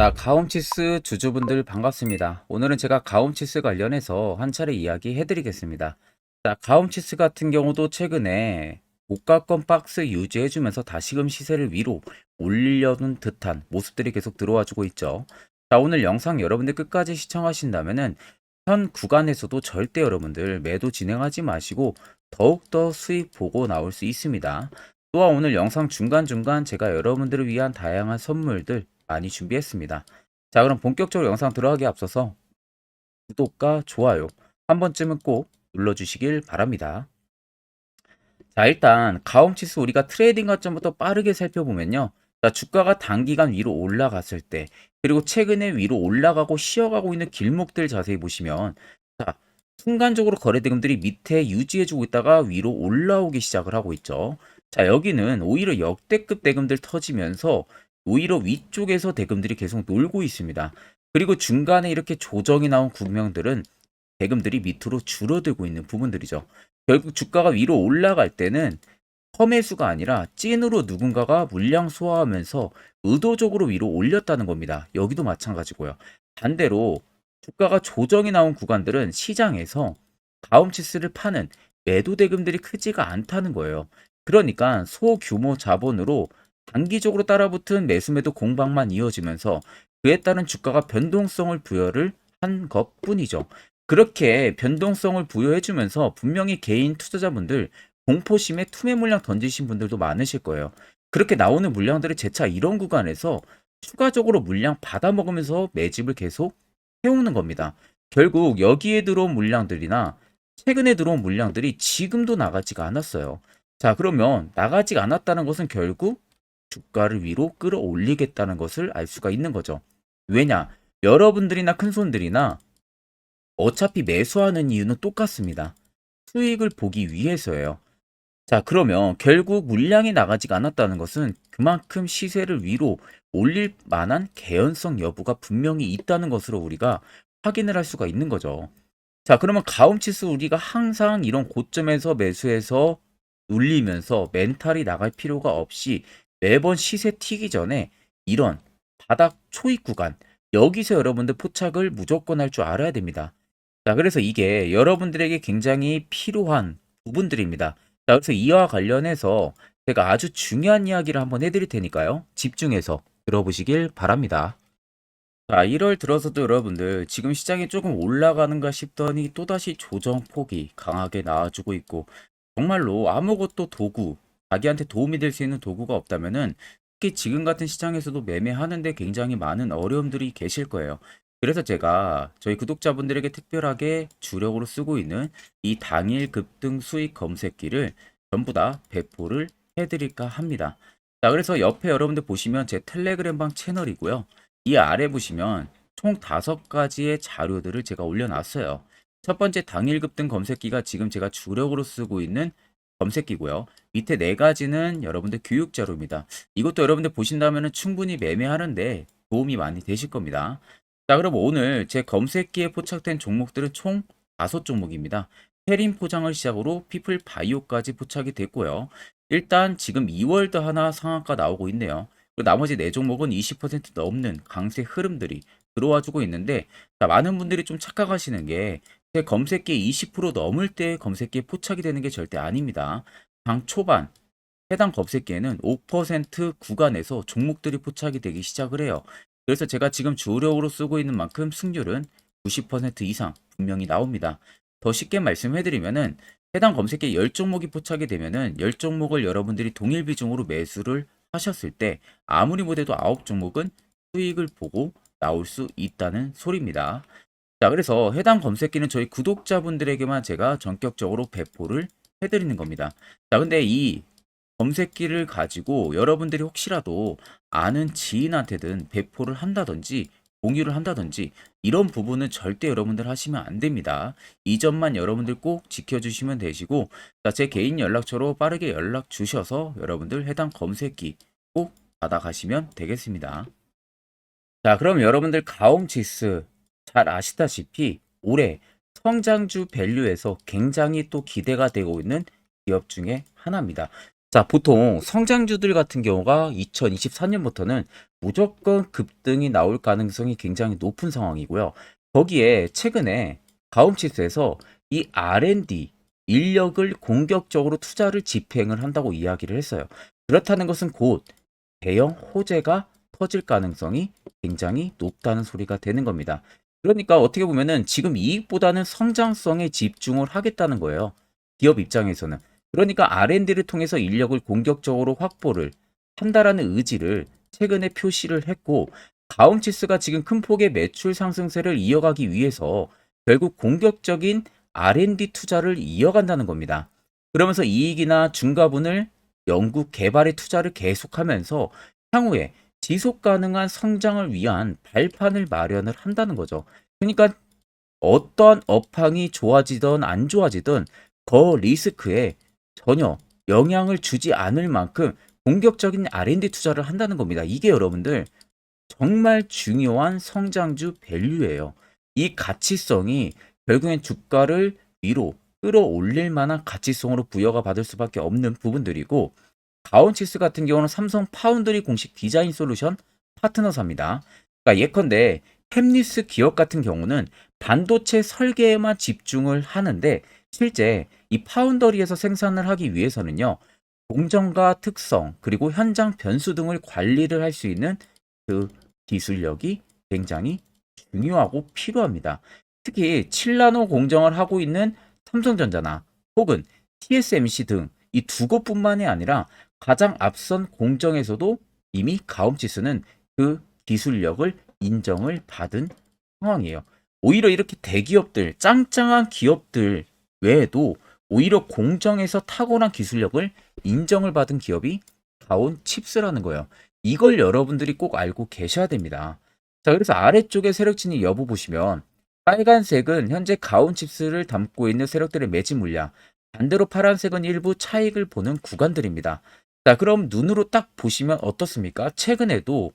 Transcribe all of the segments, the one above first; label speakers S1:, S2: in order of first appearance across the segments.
S1: 자, 가홈치스 주주분들 반갑습니다. 오늘은 제가 가홈치스 관련해서 한 차례 이야기 해드리겠습니다. 자, 가홈치스 같은 경우도 최근에 고가권 박스 유지해주면서 다시금 시세를 위로 올리려는 듯한 모습들이 계속 들어와주고 있죠. 자, 오늘 영상 여러분들 끝까지 시청하신다면은 현 구간에서도 절대 여러분들 매도 진행하지 마시고 더욱더 수익 보고 나올 수 있습니다. 또한 오늘 영상 중간중간 제가 여러분들을 위한 다양한 선물들 많이 준비했습니다. 자, 그럼 본격적으로 영상 들어가기 앞서서 구독과 좋아요 한 번쯤은 꼭 눌러주시길 바랍니다. 자, 일단 가홈치스 우리가 트레이딩 관점부터 빠르게 살펴보면요. 자, 주가가 단기간 위로 올라갔을 때, 그리고 최근에 위로 올라가고 쉬어가고 있는 길목들 자세히 보시면, 자, 순간적으로 거래대금들이 밑에 유지해주고 있다가 위로 올라오기 시작을 하고 있죠. 자, 여기는 오히려 역대급 대금들 터지면서 오히려 위쪽에서 대금들이 계속 놀고 있습니다. 그리고 중간에 이렇게 조정이 나온 국면들은 대금들이 밑으로 줄어들고 있는 부분들이죠. 결국 주가가 위로 올라갈 때는 펌매수가 아니라 찐으로 누군가가 물량 소화하면서 의도적으로 위로 올렸다는 겁니다. 여기도 마찬가지고요. 반대로 주가가 조정이 나온 구간들은 시장에서 다움치스를 파는 매도 대금들이 크지가 않다는 거예요. 그러니까 소규모 자본으로 단기적으로 따라붙은 매수매도 공방만 이어지면서 그에 따른 주가가 변동성을 부여를 한 것뿐이죠. 그렇게 변동성을 부여해주면서 분명히 개인 투자자분들 공포심에 투매 물량 던지신 분들도 많으실 거예요. 그렇게 나오는 물량들을 재차 이런 구간에서 추가적으로 물량 받아먹으면서 매집을 계속 해오는 겁니다. 결국 여기에 들어온 물량들이나 최근에 들어온 물량들이 지금도 나가지가 않았어요. 자, 그러면 나가지 않았다는 것은 결국 주가를 위로 끌어올리겠다는 것을 알 수가 있는 거죠. 왜냐? 여러분들이나 큰손들이나 어차피 매수하는 이유는 똑같습니다. 수익을 보기 위해서예요. 자, 그러면 결국 물량이 나가지가 않았다는 것은 그만큼 시세를 위로 올릴 만한 개연성 여부가 분명히 있다는 것으로 우리가 확인을 할 수가 있는 거죠. 자, 그러면 가움치수 우리가 항상 이런 고점에서 매수해서 눌리면서 멘탈이 나갈 필요가 없이 매번 시세 튀기 전에 이런 바닥 초입 구간, 여기서 여러분들 포착을 무조건 할 줄 알아야 됩니다. 자, 그래서 이게 여러분들에게 굉장히 필요한 부분들입니다. 자, 그래서 이와 관련해서 제가 아주 중요한 이야기를 한번 해드릴 테니까요. 집중해서 들어보시길 바랍니다. 자, 1월 들어서도 여러분들 지금 시장이 조금 올라가는가 싶더니 또다시 조정폭이 강하게 나와주고 있고, 정말로 아무것도 도구, 자기한테 도움이 될 수 있는 도구가 없다면은 특히 지금 같은 시장에서도 매매하는데 굉장히 많은 어려움들이 계실 거예요. 그래서 제가 저희 구독자분들에게 특별하게 주력으로 쓰고 있는 이 당일 급등 수익 검색기를 전부 다 배포를 해드릴까 합니다. 자, 그래서 옆에 여러분들 보시면 제 텔레그램방 채널이고요. 이 아래 보시면 총 5가지의 자료들을 제가 올려놨어요. 첫 번째 당일 급등 검색기가 지금 제가 주력으로 쓰고 있는 검색기고요. 밑에 4가지는 여러분들 교육 자료입니다. 이것도 여러분들 보신다면 충분히 매매하는데 도움이 많이 되실 겁니다. 자, 그럼 오늘 제 검색기에 포착된 종목들은 총 5종목입니다. 페린 포장을 시작으로 피플 바이오까지 포착이 됐고요. 일단 지금 2월도 하나 상한가 나오고 있네요. 그리고 나머지 4종목은 20% 넘는 강세 흐름들이 들어와 주고 있는데, 자, 많은 분들이 좀 착각하시는 게 제 검색기에 20% 넘을 때 검색기에 포착이 되는 게 절대 아닙니다. 장 초반 해당 검색기에는 5% 구간에서 종목들이 포착이 되기 시작을 해요. 그래서 제가 지금 주력으로 쓰고 있는 만큼 승률은 90% 이상 분명히 나옵니다. 더 쉽게 말씀해드리면은 해당 검색기에 10종목이 포착이 되면은 10종목을 여러분들이 동일 비중으로 매수를 하셨을 때 아무리 못해도 9종목은 수익을 보고 나올 수 있다는 소리입니다. 자, 그래서 해당 검색기는 저희 구독자분들에게만 제가 전격적으로 배포를 해드리는 겁니다. 자, 근데 이 검색기를 가지고 여러분들이 혹시라도 아는 지인한테든 배포를 한다든지 공유를 한다든지 이런 부분은 절대 여러분들 하시면 안 됩니다. 이 점만 여러분들 꼭 지켜주시면 되시고, 자, 제 개인 연락처로 빠르게 연락 주셔서 여러분들 해당 검색기 꼭 받아가시면 되겠습니다. 자, 그럼 여러분들 가옴지수 잘 아시다시피 올해 성장주 밸류에서 굉장히 또 기대가 되고 있는 기업 중에 하나입니다. 자, 보통 성장주들 같은 경우가 2024년부터는 무조건 급등이 나올 가능성이 굉장히 높은 상황이고요. 거기에 최근에 가움치스에서 이 R&D 인력을 공격적으로 투자를 집행을 한다고 이야기를 했어요. 그렇다는 것은 곧 대형 호재가 터질 가능성이 굉장히 높다는 소리가 되는 겁니다. 그러니까 어떻게 보면은 지금 이익보다는 성장성에 집중을 하겠다는 거예요. 기업 입장에서는. 그러니까 R&D를 통해서 인력을 공격적으로 확보를 한다라는 의지를 최근에 표시를 했고, 가움치스가 지금 큰 폭의 매출 상승세를 이어가기 위해서 결국 공격적인 R&D 투자를 이어간다는 겁니다. 그러면서 이익이나 중과분을 연구 개발에 투자를 계속하면서 향후에 지속 가능한 성장을 위한 발판을 마련을 한다는 거죠. 그러니까 어떠한 업황이 좋아지든 안 좋아지든 그 리스크에 전혀 영향을 주지 않을 만큼 공격적인 R&D 투자를 한다는 겁니다. 이게 여러분들 정말 중요한 성장주 밸류예요. 이 가치성이 결국엔 주가를 위로 끌어올릴 만한 가치성으로 부여가 받을 수밖에 없는 부분들이고, 가온치스 같은 경우는 삼성 파운드리 공식 디자인 솔루션 파트너사입니다. 그러니까 예컨대 팹리스 기업 같은 경우는 반도체 설계에만 집중을 하는데, 실제 이 파운더리에서 생산을 하기 위해서는요, 공정과 특성 그리고 현장 변수 등을 관리를 할 수 있는 그 기술력이 굉장히 중요하고 필요합니다. 특히 7나노 공정을 하고 있는 삼성전자나 혹은 TSMC 등 이 두 곳뿐만이 아니라 가장 앞선 공정에서도 이미 가움치스는 그 기술력을 인정을 받은 상황이에요. 오히려 이렇게 대기업들, 짱짱한 기업들 외에도 오히려 공정에서 탁월한 기술력을 인정을 받은 기업이 가온칩스라는 거예요. 이걸 여러분들이 꼭 알고 계셔야 됩니다. 자, 그래서 아래쪽에 세력진이 여부 보시면 빨간색은 현재 가온칩스를 담고 있는 세력들의 매집 물량, 반대로 파란색은 일부 차익을 보는 구간들입니다. 자, 그럼 눈으로 딱 보시면 어떻습니까? 최근에도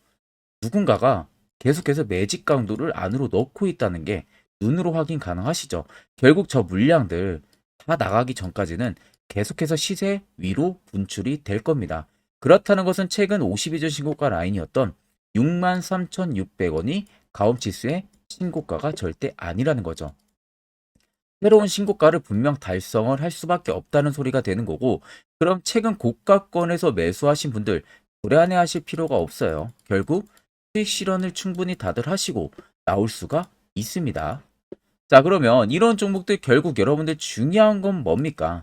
S1: 누군가가 계속해서 매집 강도를 안으로 넣고 있다는 게 눈으로 확인 가능하시죠. 결국 저 물량들 다 나가기 전까지는 계속해서 시세 위로 분출이 될 겁니다. 그렇다는 것은 최근 52주 신고가 라인이었던 63,600원이 가움지수의 신고가가 절대 아니라는 거죠. 새로운 신고가를 분명 달성을 할 수밖에 없다는 소리가 되는 거고, 그럼 최근 고가권에서 매수하신 분들 불안해하실 필요가 없어요. 결국 수익 실현을 충분히 다들 하시고 나올 수가 있습니다. 자, 그러면 이런 종목들 결국 여러분들 중요한 건 뭡니까?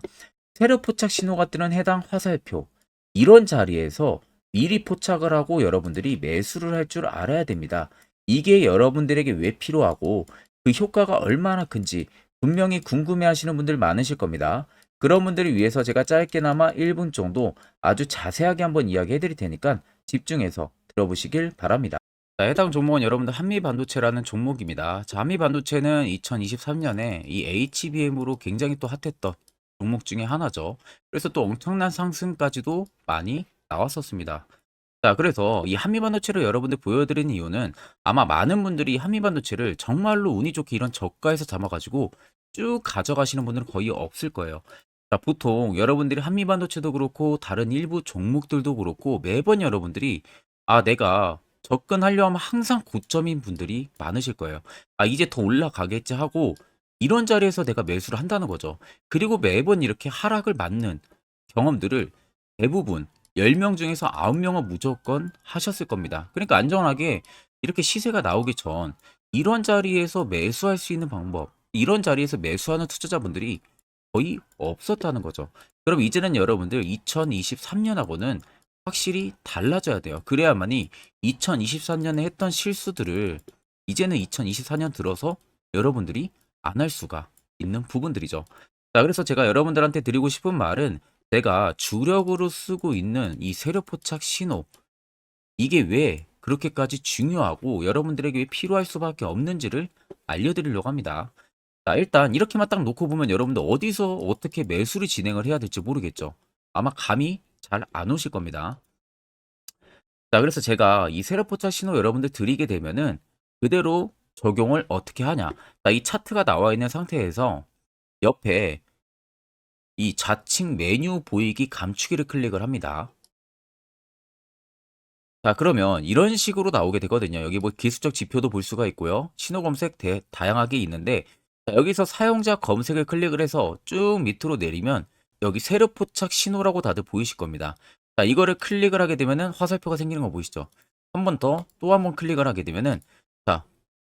S1: 세력 포착 신호가 뜨는 해당 화살표, 이런 자리에서 미리 포착을 하고 여러분들이 매수를 할 줄 알아야 됩니다. 이게 여러분들에게 왜 필요하고 그 효과가 얼마나 큰지 분명히 궁금해 하시는 분들 많으실 겁니다. 그런 분들을 위해서 제가 짧게나마 1분 정도 아주 자세하게 한번 이야기해 드릴 테니까 집중해서 들어보시길 바랍니다. 자, 해당 종목은 여러분들 한미반도체라는 종목입니다. 자, 한미반도체는 2023년에 이 HBM으로 굉장히 또 핫했던 종목 중에 하나죠. 그래서 또 엄청난 상승까지도 많이 나왔었습니다. 자, 그래서 이 한미반도체를 여러분들 보여드리는 이유는 아마 많은 분들이 한미반도체를 정말로 운이 좋게 이런 저가에서 잡아가지고 쭉 가져가시는 분들은 거의 없을 거예요. 자, 보통 여러분들이 한미반도체도 그렇고 다른 일부 종목들도 그렇고 매번 여러분들이 내가 접근하려 하면 항상 고점인 분들이 많으실 거예요. 이제 더 올라가겠지 하고 이런 자리에서 내가 매수를 한다는 거죠. 그리고 매번 이렇게 하락을 맞는 경험들을 대부분 10명 중에서 9명은 무조건 하셨을 겁니다. 그러니까 안전하게 이렇게 시세가 나오기 전 이런 자리에서 매수할 수 있는 방법, 이런 자리에서 매수하는 투자자분들이 거의 없었다는 거죠. 그럼 이제는 여러분들 2023년하고는 확실히 달라져야 돼요. 그래야만이 2023년에 했던 실수들을 이제는 2024년 들어서 여러분들이 안 할 수가 있는 부분들이죠. 자, 그래서 제가 여러분들한테 드리고 싶은 말은 제가 주력으로 쓰고 있는 이 세력 포착 신호, 이게 왜 그렇게까지 중요하고 여러분들에게 왜 필요할 수밖에 없는지를 알려드리려고 합니다. 자, 일단 이렇게만 딱 놓고 보면 여러분들 어디서 어떻게 매수를 진행을 해야 될지 모르겠죠. 아마 감이 잘 안 오실 겁니다. 자, 그래서 제가 이 세력 포착 신호 여러분들 드리게 되면은 그대로 적용을 어떻게 하냐. 자, 이 차트가 나와 있는 상태에서 옆에 이 좌측 메뉴 보이기 감추기를 클릭을 합니다. 자, 그러면 이런 식으로 나오게 되거든요. 여기 뭐 기술적 지표도 볼 수가 있고요. 신호 검색 다양하게 있는데, 자, 여기서 사용자 검색을 클릭을 해서 쭉 밑으로 내리면 여기 세로 포착 신호라고 다들 보이실 겁니다. 자, 이거를 클릭을 하게 되면은 화살표가 생기는 거 보이시죠? 한 번 더, 또 한 번 클릭을 하게 되면은, 자,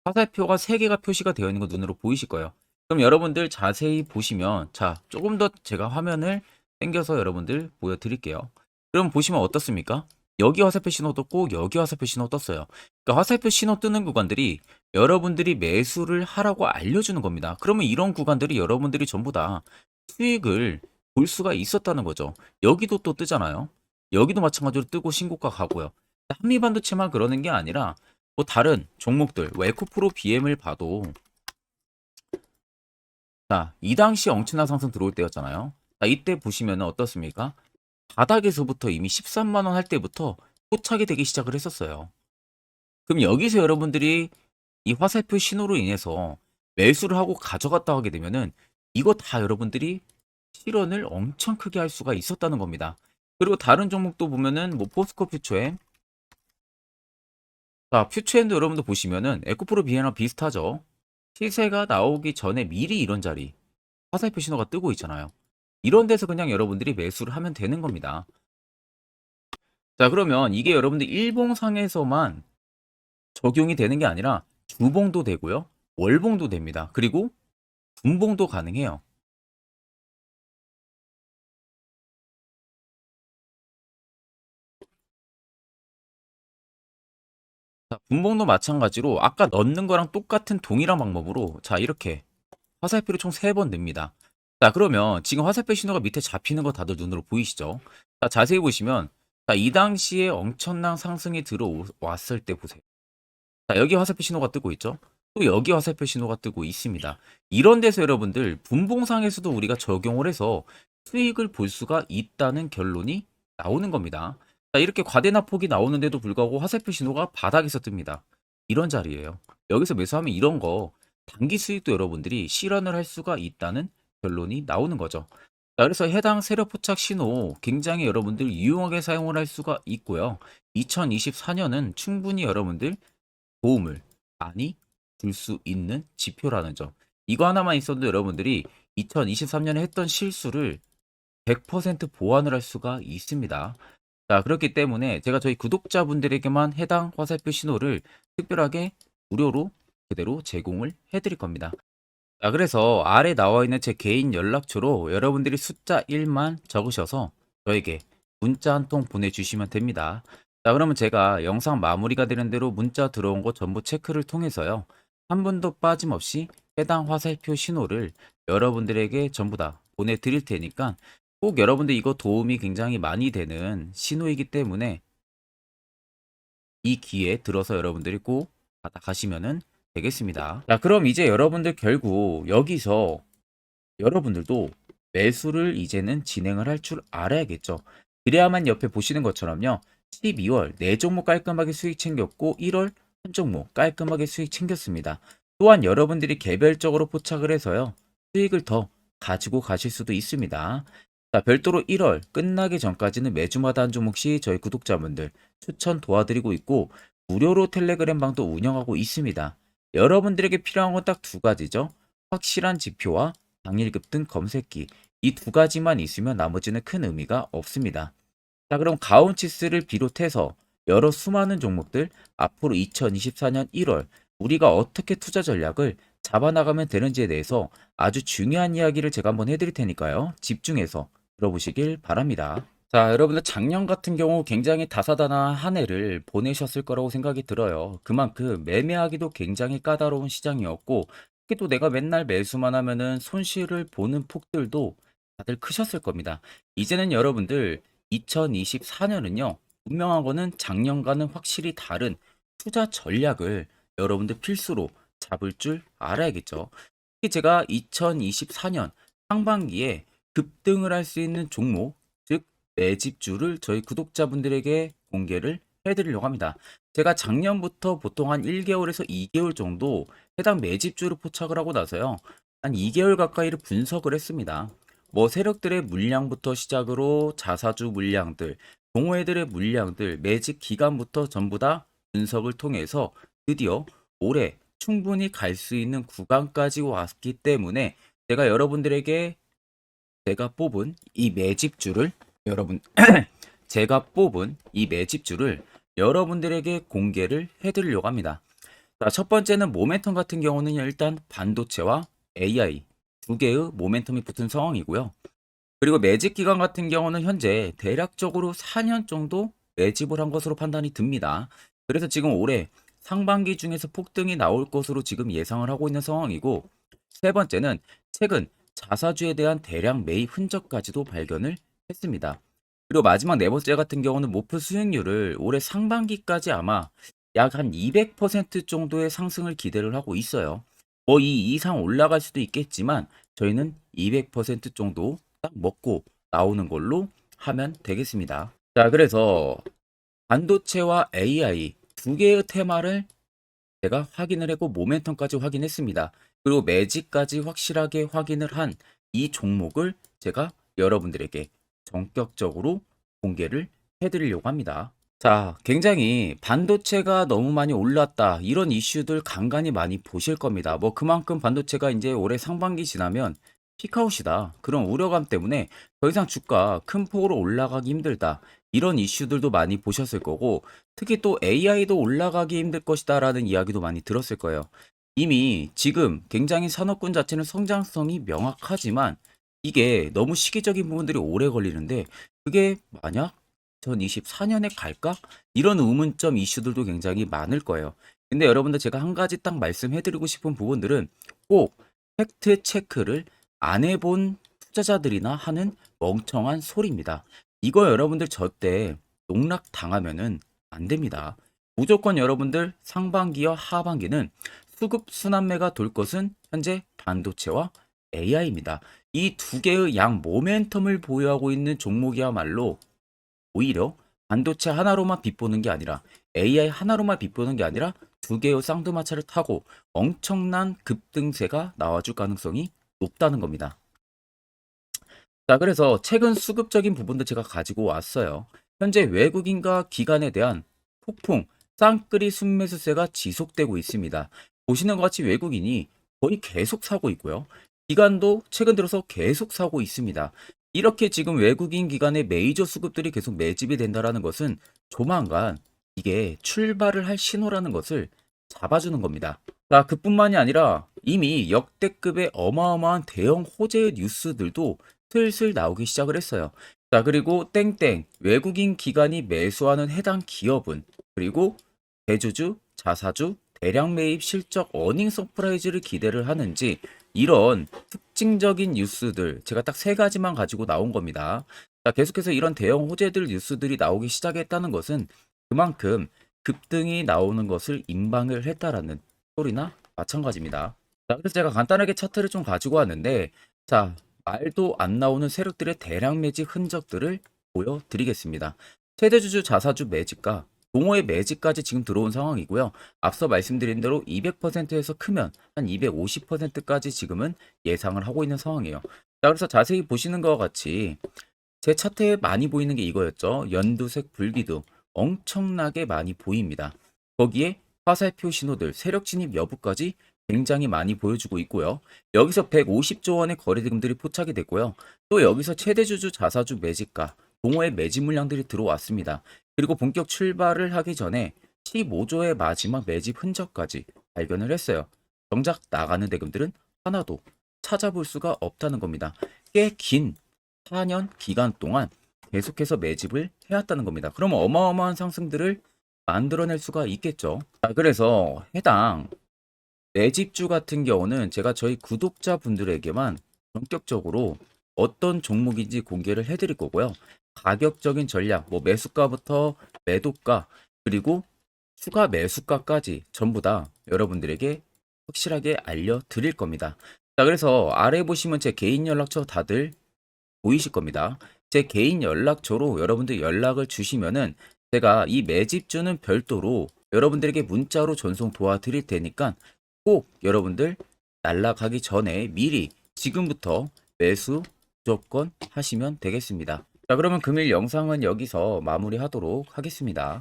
S1: 화살표가 3개가 표시가 되어 있는 거 눈으로 보이실 거예요. 그럼 여러분들 자세히 보시면, 자, 조금 더 제가 화면을 당겨서 여러분들 보여드릴게요. 그럼 보시면 어떻습니까? 여기 화살표 신호 떴고 여기 화살표 신호 떴어요. 그러니까 화살표 신호 뜨는 구간들이 여러분들이 매수를 하라고 알려주는 겁니다. 그러면 이런 구간들이 여러분들이 전부 다 수익을 볼 수가 있었다는 거죠. 여기도 또 뜨잖아요. 여기도 마찬가지로 뜨고 신고가 가고요. 한미반도체만 그러는 게 아니라 뭐 다른 종목들, 뭐 에코프로 BM을 봐도, 자, 이 당시 엄청난 상승 들어올 때였잖아요. 자, 이때 보시면 어떻습니까? 바닥에서부터 이미 13만 원 할 때부터 포착이 되기 시작을 했었어요. 그럼 여기서 여러분들이 이 화살표 신호로 인해서 매수를 하고 가져갔다 하게 되면은 이거 다 여러분들이 실현을 엄청 크게 할 수가 있었다는 겁니다. 그리고 다른 종목도 보면은 뭐 포스코 퓨처엠, 자, 퓨처엠도 여러분들 보시면은 에코프로 비에나 비슷하죠. 시세가 나오기 전에 미리 이런 자리 화살표 신호가 뜨고 있잖아요. 이런 데서 그냥 여러분들이 매수를 하면 되는 겁니다. 자, 그러면 이게 여러분들 일봉상에서만 적용이 되는 게 아니라 주봉도 되고요. 월봉도 됩니다. 그리고 분봉도 가능해요. 자, 분봉도 마찬가지로 아까 넣는 거랑 똑같은 동일한 방법으로, 자, 이렇게 화살표를 총 3번 냅니다. 자, 그러면 지금 화살표 신호가 밑에 잡히는 거 다들 눈으로 보이시죠? 자, 자세히 보시면, 자, 이 당시에 엄청난 상승이 들어왔을 때 보세요. 자, 여기 화살표 신호가 뜨고 있죠? 또 여기 화살표 신호가 뜨고 있습니다. 이런 데서 여러분들 분봉상에서도 우리가 적용을 해서 수익을 볼 수가 있다는 결론이 나오는 겁니다. 자, 이렇게 과대납폭이 나오는데도 불구하고 화살표 신호가 바닥에서 뜹니다. 이런 자리예요. 여기서 매수하면 이런 거 단기 수익도 여러분들이 실현을 할 수가 있다는 결론이 나오는 거죠. 자, 그래서 해당 세력 포착 신호 굉장히 여러분들 유용하게 사용을 할 수가 있고요. 2024년은 충분히 여러분들 도움을 많이 줄 수 있는 지표라는 점. 이거 하나만 있어도 여러분들이 2023년에 했던 실수를 100% 보완을 할 수가 있습니다. 자, 그렇기 때문에 제가 저희 구독자분들에게만 해당 화살표 신호를 특별하게 무료로 그대로 제공을 해드릴 겁니다. 자, 그래서 아래 나와 있는 제 개인 연락처로 여러분들이 숫자 1만 적으셔서 저에게 문자 한 통 보내주시면 됩니다. 자, 그러면 제가 영상 마무리가 되는 대로 문자 들어온 거 전부 체크를 통해서요. 한 분도 빠짐없이 해당 화살표 신호를 여러분들에게 전부 다 보내드릴 테니까 꼭 여러분들 이거 도움이 굉장히 많이 되는 신호이기 때문에 이 기회에 들어서 여러분들이 꼭 받아가시면은 되겠습니다. 자, 그럼 이제 여러분들 결국 여기서 여러분들도 매수를 이제는 진행을 할 줄 알아야겠죠. 그래야만 옆에 보시는 것처럼요. 12월 4종목 깔끔하게 수익 챙겼고 1월 한 종목 깔끔하게 수익 챙겼습니다. 또한 여러분들이 개별적으로 포착을 해서요. 수익을 더 가지고 가실 수도 있습니다. 자, 별도로 1월 끝나기 전까지는 매주마다 한 종목씩 저희 구독자분들 추천 도와드리고 있고 무료로 텔레그램 방도 운영하고 있습니다. 여러분들에게 필요한 건 딱 두 가지죠. 확실한 지표와 당일 급등 검색기 이 두 가지만 있으면 나머지는 큰 의미가 없습니다. 자, 그럼 가온치스를 비롯해서 여러 수많은 종목들 앞으로 2024년 1월 우리가 어떻게 투자 전략을 잡아나가면 되는지에 대해서 아주 중요한 이야기를 제가 한번 해드릴 테니까요. 집중해서 들어보시길 바랍니다. 자, 여러분들 작년 같은 경우 굉장히 다사다난한 한 해를 보내셨을 거라고 생각이 들어요. 그만큼 매매하기도 굉장히 까다로운 시장이었고 특히 또 내가 맨날 매수만 하면은 손실을 보는 폭들도 다들 크셨을 겁니다. 이제는 여러분들 2024년은요. 분명한 거는 작년과는 확실히 다른 투자 전략을 여러분들 필수로 잡을 줄 알아야겠죠. 특히 제가 2024년 상반기에 급등을 할 수 있는 종목, 즉 매집주를 저희 구독자분들에게 공개를 해드리려고 합니다. 제가 작년부터 보통 한 1개월에서 2개월 정도 해당 매집주를 포착을 하고 나서요. 한 2개월 가까이를 분석을 했습니다. 뭐 세력들의 물량부터 시작으로 자사주 물량들, 동호회들의 물량들, 매집 기간부터 전부 다 분석을 통해서 드디어 올해 충분히 갈 수 있는 구간까지 왔기 때문에 제가 여러분들에게 제가 뽑은 이 매집주를 여러분 제가 뽑은 이 매집주를 여러분들에게 공개를 해드리려고 합니다. 자, 첫 번째는 모멘텀 같은 경우는 일단 반도체와 AI 두 개의 모멘텀이 붙은 상황이고요. 그리고 매집 기간 같은 경우는 현재 대략적으로 4년 정도 매집을 한 것으로 판단이 듭니다. 그래서 지금 올해 상반기 중에서 폭등이 나올 것으로 지금 예상을 하고 있는 상황이고, 세 번째는 최근 자사주에 대한 대량 매입 흔적까지도 발견을 했습니다. 그리고 마지막 네 번째 같은 경우는 목표 수익률을 올해 상반기까지 아마 약 한 200% 정도의 상승을 기대를 하고 있어요. 뭐 이 이상 올라갈 수도 있겠지만 저희는 200% 정도 딱 먹고 나오는 걸로 하면 되겠습니다. 자, 그래서 반도체와 AI 두 개의 테마를 제가 확인을 했고 모멘텀까지 확인했습니다. 그리고 매직까지 확실하게 확인을 한 이 종목을 제가 여러분들에게 전격적으로 공개를 해드리려고 합니다. 자, 굉장히 반도체가 너무 많이 올랐다, 이런 이슈들 간간히 많이 보실 겁니다. 뭐 그만큼 반도체가 이제 올해 상반기 지나면 피크아웃이다, 그런 우려감 때문에 더 이상 주가 큰 폭으로 올라가기 힘들다, 이런 이슈들도 많이 보셨을 거고, 특히 또 AI도 올라가기 힘들 것이다 라는 이야기도 많이 들었을 거예요. 이미 지금 굉장히 산업군 자체는 성장성이 명확하지만 이게 너무 시기적인 부분들이 오래 걸리는데, 그게 만약 2024년에 갈까? 이런 의문점 이슈들도 굉장히 많을 거예요. 근데 여러분들 제가 한 가지 딱 말씀해드리고 싶은 부분들은 꼭 팩트 체크를 안 해본 투자자들이나 하는 멍청한 소리입니다. 이거 여러분들 절대 농락 당하면은 안 됩니다. 무조건 여러분들 상반기와 하반기는 수급 순환매가 돌 것은 현재 반도체와 AI입니다. 이 두 개의 양 모멘텀을 보유하고 있는 종목이야말로 오히려 반도체 하나로만 빗보는 게 아니라 AI 하나로만 빗보는 게 아니라 두 개의 쌍두마차를 타고 엄청난 급등세가 나와줄 가능성이 높다는 겁니다. 자, 그래서 최근 수급적인 부분도 제가 가지고 왔어요. 현재 외국인과 기관에 대한 폭풍 쌍끌이 순매수세가 지속되고 있습니다. 보시는 것 같이 외국인이 거의 계속 사고 있고요. 기관도 최근 들어서 계속 사고 있습니다. 이렇게 지금 외국인 기관의 메이저 수급들이 계속 매집이 된다라는 것은 조만간 이게 출발을 할 신호라는 것을 잡아주는 겁니다. 자, 그뿐만이 아니라 이미 역대급의 어마어마한 대형 호재의 뉴스들도 슬슬 나오기 시작을 했어요. 자, 그리고 땡땡 외국인 기관이 매수하는 해당 기업은, 그리고 대주주, 자사주, 대량 매입 실적 어닝 서프라이즈를 기대를 하는지, 이런 특징적인 뉴스들 제가 딱 세 가지만 가지고 나온 겁니다. 자, 계속해서 이런 대형 호재들 뉴스들이 나오기 시작했다는 것은 그만큼 급등이 나오는 것을 임방을 했다라는 소리나 마찬가지입니다. 자, 그래서 제가 간단하게 차트를 좀 가지고 왔는데, 자, 말도 안 나오는 세력들의 대량 매집 흔적들을 보여드리겠습니다. 최대주주 자사주 매집과 동호회 매집까지 지금 들어온 상황이고요. 앞서 말씀드린 대로 200%에서 크면 한 250%까지 지금은 예상을 하고 있는 상황이에요. 자, 그래서 자세히 보시는 것과 같이 제 차트에 많이 보이는 게 이거였죠. 연두색 불기둥 엄청나게 많이 보입니다. 거기에 화살표 신호들, 세력 진입 여부까지 굉장히 많이 보여주고 있고요. 여기서 150조 원의 거래대금들이 포착이 됐고요. 또 여기서 최대주주 자사주 매집가, 동호회 매집 물량들이 들어왔습니다. 그리고 본격 출발을 하기 전에 15조의 마지막 매집 흔적까지 발견을 했어요. 정작 나가는 대금들은 하나도 찾아볼 수가 없다는 겁니다. 꽤 긴 4년 기간 동안 계속해서 매집을 해왔다는 겁니다. 그럼 어마어마한 상승들을 만들어낼 수가 있겠죠. 자, 그래서 해당 매집주 같은 경우는 제가 저희 구독자분들에게만 본격적으로 어떤 종목인지 공개를 해드릴 거고요. 가격적인 전략, 뭐 매수가부터 매도가, 그리고 추가 매수가까지 전부 다 여러분들에게 확실하게 알려드릴 겁니다. 자, 그래서 아래 보시면 제 개인 연락처 다들 보이실 겁니다. 제 개인 연락처로 여러분들 연락을 주시면은 제가 이 매집주는 별도로 여러분들에게 문자로 전송 도와드릴 테니까 꼭 여러분들 날라가기 전에 미리 지금부터 매수 무조건 하시면 되겠습니다. 자, 그러면 금일 영상은 여기서 마무리하도록 하겠습니다.